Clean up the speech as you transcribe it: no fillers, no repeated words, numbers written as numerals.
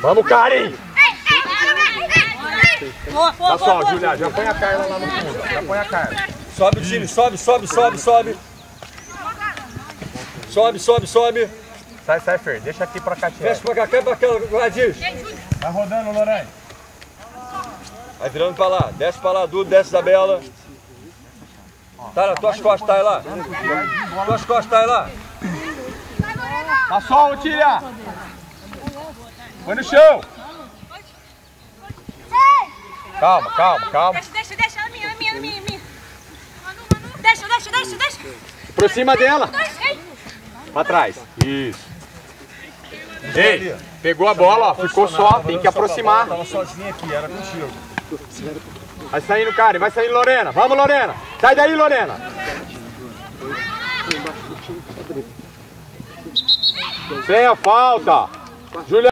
Vamos, Karen! Tá só, Julia, já põe a Carla lá no fundo. Já põe a Carla. Sobe o time, sobe. Sobe. Sai, Fer. Deixa aqui pra Catié. Fecha pra cá, cai pra aquela, Gladys. Vai rodando, Lorena. Vai virando pra lá. Desce pra lá, Dudu, desce Isabela. Tá nas tuas costas, tá aí lá. Tuas costas, tá aí lá. Tá só, Tília. Põe no chão. Calma. Deixa, a minha. Deixa. Por cima dela. Pra trás. Isso. Ei, pegou a bola, ó. Ficou só. Tem que aproximar. Tava sozinha aqui, era contigo. Vai saindo, Karen. Vai saindo, Lorena. Vamos, Lorena. Sai daí, Lorena. Sem a falta. Julia.